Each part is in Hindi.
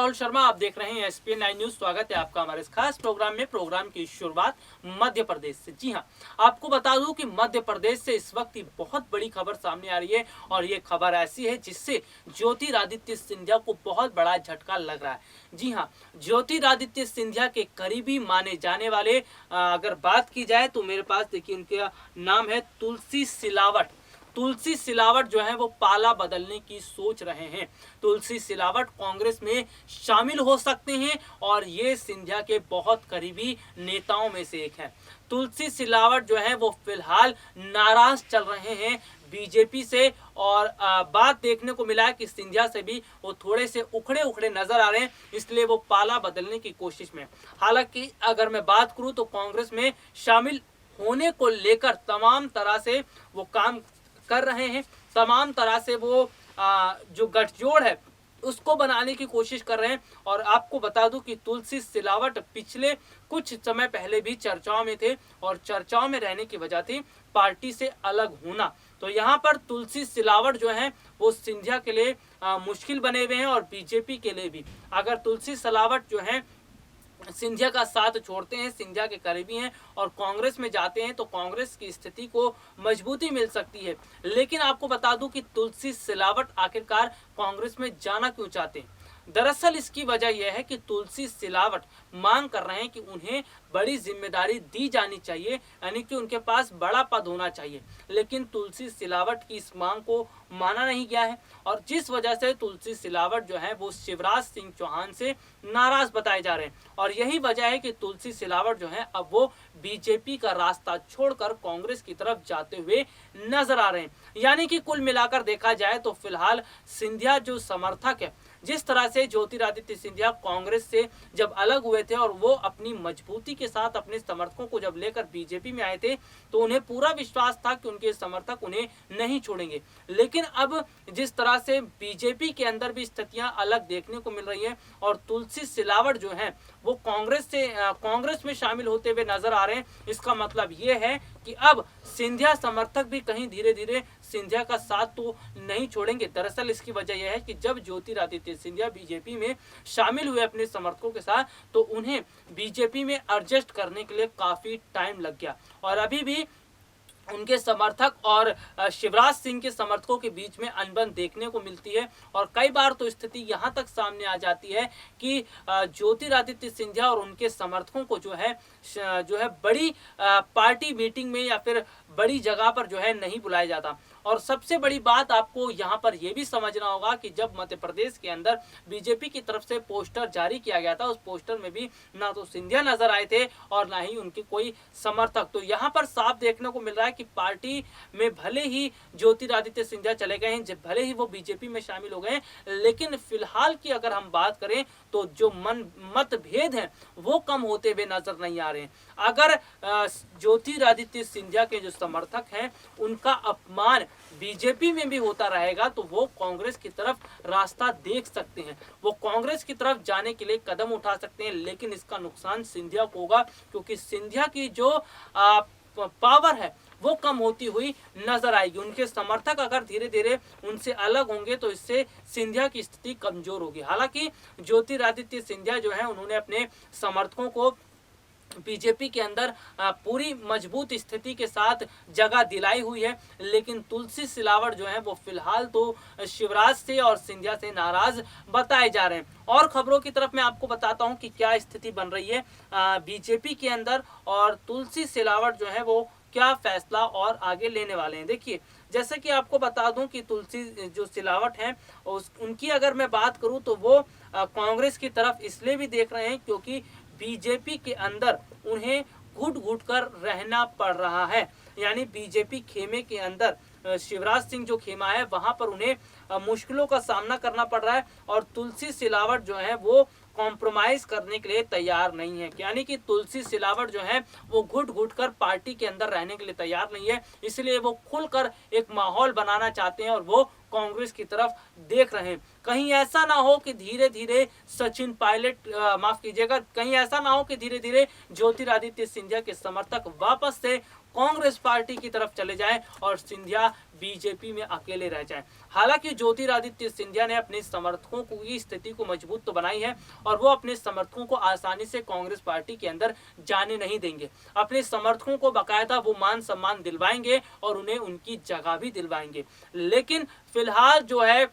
राहुल शर्मा, आप देख रहे हैं एसपीएन 9 न्यूज। स्वागत है आपका हमारे इस खास प्रोग्राम में। प्रोग्राम की शुरुआत मध्य प्रदेश से। जी हां, आपको बता दूं कि मध्य प्रदेश से इस वक्त ही बहुत बड़ी खबर सामने आ रही है और ये खबर ऐसी है जिससे ज्योतिरादित्य सिंधिया को बहुत बड़ा झटका लग रहा है। जी हां, ज्योतिरादित्य सिंधिया के करीबी माने जाने वाले अगर बात की जाए तो मेरे पास देखिए उनका नाम है तुलसी सिलावट। तुलसी सिलावट जो है वो पाला बदलने की सोच रहे हैं। तुलसी सिलावट कांग्रेस में शामिल हो सकते हैं और ये सिंधिया के बहुत करीबी नेताओं में से एक है। तुलसी सिलावट जो है वो फिलहाल नाराज चल रहे हैं बीजेपी से और बात देखने को मिला है कि सिंधिया से भी वो थोड़े से उखड़े उखड़े नजर आ रहे हैं, इसलिए वो पाला बदलने की कोशिश में। हालांकि अगर मैं बात करूं तो कांग्रेस में शामिल होने को लेकर तमाम तरह से वो काम कर रहे हैं, तमाम तरह से वो जो गठजोड़ है उसको बनाने की कोशिश कर रहे हैं। और आपको बता दूं कि तुलसी सिलावट पिछले कुछ समय पहले भी चर्चाओं में थे और चर्चाओं में रहने की वजह थी पार्टी से अलग होना। तो यहाँ पर तुलसी सिलावट जो है वो सिंधिया के लिए मुश्किल बने हुए हैं और बीजेपी के लिए भी। अगर तुलसी सिलावट जो है सिंधिया का साथ छोड़ते हैं, सिंधिया के करीबी हैं और कांग्रेस में जाते हैं तो कांग्रेस की स्थिति को मजबूती मिल सकती है। लेकिन आपको बता दूं कि तुलसी सिलावट आखिरकार कांग्रेस में जाना क्यों चाहते हैं। दरअसल इसकी वजह यह है कि तुलसी सिलावट मांग कर रहे हैं कि उन्हें बड़ी जिम्मेदारी दी जानी चाहिए, यानी कि उनके पास बड़ा पद होना चाहिए। लेकिन तुलसी सिलावट की इस मांग को माना नहीं गया है और जिस वजह से तुलसी सिलावट जो है वो शिवराज सिंह चौहान से नाराज बताए जा रहे हैं और यही वजह है कि तुलसी सिलावट जो है अब वो बीजेपी का रास्ता छोड़कर कांग्रेस की तरफ जाते हुए नजर आ रहे हैं। यानी कि कुल मिलाकर देखा जाए तो फिलहाल सिंधिया जो समर्थक है, जिस तरह से ज्योतिरादित्य सिंधिया कांग्रेस से जब अलग हुए थे और वो अपनी मजबूती के साथ अपने समर्थकों को जब लेकर बीजेपी में आए थे तो उन्हें पूरा विश्वास था कि उनके समर्थक उन्हें नहीं छोड़ेंगे। लेकिन अब जिस तरह से बीजेपी के अंदर भी स्थितियां अलग देखने को मिल रही है और तुलसी सिलावट जो है वो कांग्रेस में शामिल होते हुए नजर आ रहे हैं, इसका मतलब ये है कि अब सिंधिया समर्थक भी कहीं धीरे धीरे सिंधिया का साथ तो नहीं छोड़ेंगे। दरअसल इसकी वजह यह है कि जब ज्योतिरादित्य सिंधिया बीजेपी में शामिल हुए अपने समर्थकों के साथ तो उन्हें बीजेपी में एडजस्ट करने के लिए काफी टाइम लग गया और अभी भी उनके समर्थक और शिवराज सिंह के समर्थकों के बीच में अनबन देखने को मिलती है और कई बार तो स्थिति यहां तक सामने आ जाती है कि ज्योतिरादित्य सिंधिया और उनके समर्थकों को जो है बड़ी पार्टी मीटिंग में या फिर बड़ी जगह पर जो है नहीं बुलाया जाता। और सबसे बड़ी बात आपको यहाँ पर यह भी समझना होगा कि जब मध्य प्रदेश के अंदर बीजेपी की तरफ से पोस्टर जारी किया गया था, उस पोस्टर में भी ना तो सिंधिया नजर आए थे और ना ही उनके कोई समर्थक। तो यहाँ पर साफ देखने को मिल रहा है कि पार्टी में भले ही ज्योतिरादित्य सिंधिया चले गए हैं, भले ही वो बीजेपी में शामिल हो गए हैं, लेकिन फिलहाल की अगर हम बात करें तो जो मतभेद हैं वो कम होते हुए नजर नहीं आ रहे हैं। अगर ज्योतिरादित्य सिंधिया के जो समर्थक हैं उनका अपमान बीजेपी में भी होता रहेगा तो वो कांग्रेस की तरफ रास्ता देख सकते हैं, वो कांग्रेस की तरफ जाने के लिए कदम उठा सकते हैं। लेकिन इसका नुकसान सिंधिया को होगा क्योंकि सिंधिया की जो पावर है वो कम होती हुई नजर आएगी। उनके समर्थक अगर धीरे धीरे उनसे अलग होंगे तो इससे सिंधिया की स्थिति कमजोर होगी। हालांकि ज्योतिरादित्य सिंधिया जो है उन्होंने अपने समर्थकों को बीजेपी के अंदर पूरी मजबूत स्थिति के साथ जगह दिलाई हुई है, लेकिन तुलसी सिलावट जो है वो फिलहाल तो शिवराज से और सिंधिया से नाराज बताए जा रहे हैं। और खबरों की तरफ मैं आपको बताता हूं कि क्या स्थिति बन रही है बीजेपी के अंदर और तुलसी सिलावट जो है वो क्या फैसला और आगे लेने वाले हैं। देखिए, जैसे कि आपको बता दूं कि तुलसी जो सिलावट है उनकी अगर मैं बात करूं तो वो कांग्रेस की तरफ इसलिए भी देख रहे हैं क्योंकि बीजेपी के अंदर उन्हें घुट घुट कर रहना पड़ रहा है। यानी बीजेपी खेमे के अंदर शिवराज सिंह जो खेमा है वहां पर उन्हें मुश्किलों का सामना करना पड़ रहा है और तुलसी सिलावट जो है वो कॉम्प्रोमाइज करने के लिए तैयार नहीं है। यानी कि तुलसी सिलावट जो है वो घुट घुट कर पार्टी के अंदर रहने के लिए तैयार नहीं है, इसलिए वो खुलकर एक माहौल बनाना चाहते हैं और वो कांग्रेस की तरफ देख रहे हैं। कहीं ऐसा ना हो कि धीरे धीरे सचिन पायलट माफ कीजिएगा, कहीं ऐसा ना हो कि धीरे धीरे ज्योतिरादित्य सिंधिया के समर्थक वापस से कांग्रेस पार्टी की तरफ चले जाएं और सिंधिया बीजेपी में अकेले रह जाएं। हालांकि ज्योतिरादित्य सिंधिया ने अपने समर्थकों की स्थिति को मजबूत तो बनाई है और वो अपने समर्थकों को आसानी से कांग्रेस पार्टी के अंदर जाने नहीं देंगे। अपने समर्थकों को बाकायदा वो मान सम्मान दिलवाएंगे और उन्हें उनकी जगह भी दिलवाएंगे। लेकिन फिलहाल जो है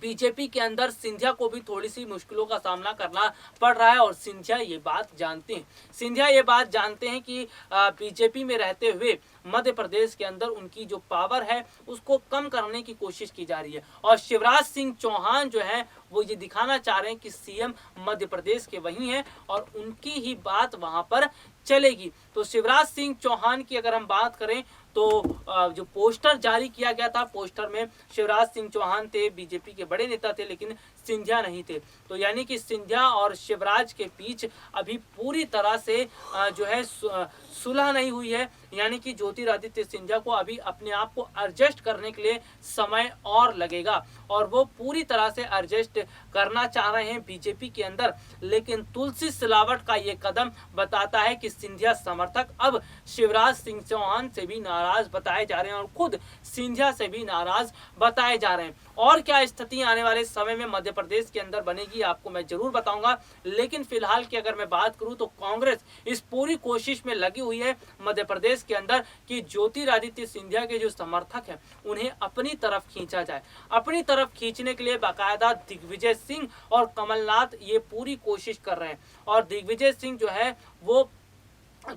बीजेपी के अंदर सिंधिया को भी थोड़ी सी मुश्किलों का सामना करना पड़ रहा है और सिंधिया ये बात जानते हैं। सिंधिया ये बात जानते हैं कि बीजेपी में रहते हुए मध्य प्रदेश के अंदर उनकी जो पावर है उसको कम करने की कोशिश की जा रही है और शिवराज सिंह चौहान जो है वो ये दिखाना चाह रहे हैं कि सीएम मध्य प्रदेश के वही हैं और उनकी ही बात वहां पर चलेगी। तो शिवराज सिंह चौहान की अगर हम बात करें तो जो पोस्टर जारी किया गया था, पोस्टर में शिवराज सिंह चौहान थे, बीजेपी के बड़े नेता थे, लेकिन सिंधिया नहीं थे। तो यानी कि सिंधिया और शिवराज के बीच अभी पूरी तरह से जो है सुलह नहीं हुई है। यानी कि ज्योतिरादित्य सिंधिया को अभी अपने आप को एडजस्ट करने के लिए समय और लगेगा और वो पूरी तरह से एडजस्ट करना चाह रहे हैं बीजेपी के अंदर। लेकिन तुलसी सिलावट का ये कदम बताता है कि सिंधिया समर्थक अब शिवराज सिंह चौहान से भी नाराज बताए जा रहे हैं और खुद सिंधिया से भी नाराज बताए जा रहे हैं। और क्या स्थिति आने वाले समय में मध्य प्रदेश के अंदर बनेगी आपको मैं जरूर बताऊंगा। लेकिन फिलहाल की अगर मैं बात करूं तो कांग्रेस इस पूरी कोशिश में लगी हुई है मध्य प्रदेश के अंदर कि ज्योतिरादित्य सिंधिया के जो समर्थक हैं उन्हें अपनी तरफ खींचा जाए। अपनी तरफ खींचने के लिए बाकायदा दिग्विजय सिंह और कमलनाथ ये पूरी कोशिश कर रहे हैं और दिग्विजय सिंह जो है वो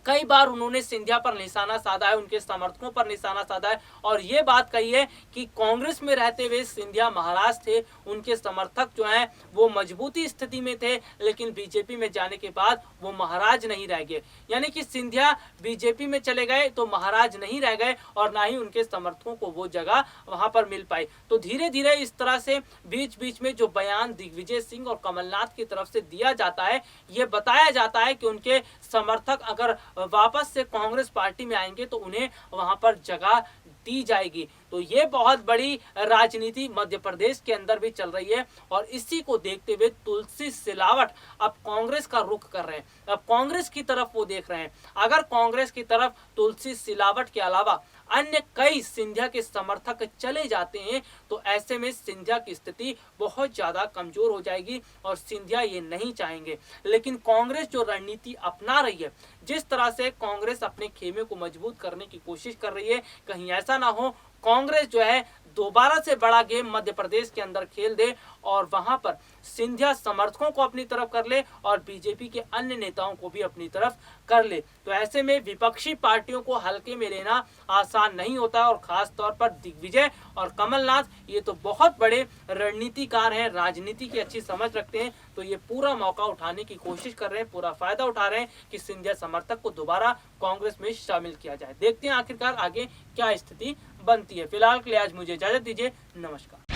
कई बार उन्होंने सिंधिया पर निशाना साधा है, उनके समर्थकों पर निशाना साधा है और ये बात कही है कि कांग्रेस में रहते हुए सिंधिया महाराज थे, उनके समर्थक जो हैं वो मजबूती स्थिति में थे, लेकिन बीजेपी में जाने के बाद वो महाराज नहीं रह गए। यानी कि सिंधिया बीजेपी में चले गए तो महाराज नहीं रह गए और ना ही उनके समर्थकों को वो जगह वहां पर मिल पाई। तो धीरे धीरे इस तरह से बीच बीच में जो बयान दिग्विजय सिंह और कमलनाथ की तरफ से दिया जाता है, ये बताया जाता है कि उनके समर्थक अगर वापस से कांग्रेस पार्टी में आएंगे तो उन्हें वहां पर जगह दी जाएगी। तो ये बहुत बड़ी राजनीति मध्य प्रदेश के अंदर भी चल रही है और इसी को देखते हुए तुलसी सिलावट अब कांग्रेस का रुख कर रहे हैं, अब कांग्रेस की तरफ वो देख रहे हैं। अगर कांग्रेस की तरफ तुलसी सिलावट के अलावा अन्य कई सिंधिया के समर्थक चले जाते हैं तो ऐसे में सिंधिया की स्थिति बहुत ज्यादा कमजोर हो जाएगी और सिंधिया ये नहीं चाहेंगे। लेकिन कांग्रेस जो रणनीति अपना रही है, जिस तरह से कांग्रेस अपने खेमे को मजबूत करने की कोशिश कर रही है, कहीं ऐसा ना हो कांग्रेस जो है दोबारा से बड़ा गेम मध्य प्रदेश के अंदर खेल दे और वहां पर सिंधिया समर्थकों को अपनी तरफ कर ले और बीजेपी के अन्य नेताओं को भी अपनी तरफ कर ले। तो ऐसे में विपक्षी पार्टियों को हल्के में लेना आसान नहीं होता और खास तौर पर दिग्विजय और कमलनाथ ये तो बहुत बड़े रणनीतिकार हैं, राजनीति की अच्छी समझ रखते हैं, तो ये पूरा मौका उठाने की कोशिश कर रहे हैं, पूरा फायदा उठा रहे हैं कि सिंधिया समर्थक को दोबारा कांग्रेस में शामिल किया जाए। देखते हैं आखिरकार आगे क्या स्थिति बनती है। फिलहाल के लिए आज मुझे इजाजत दीजिए, नमस्कार।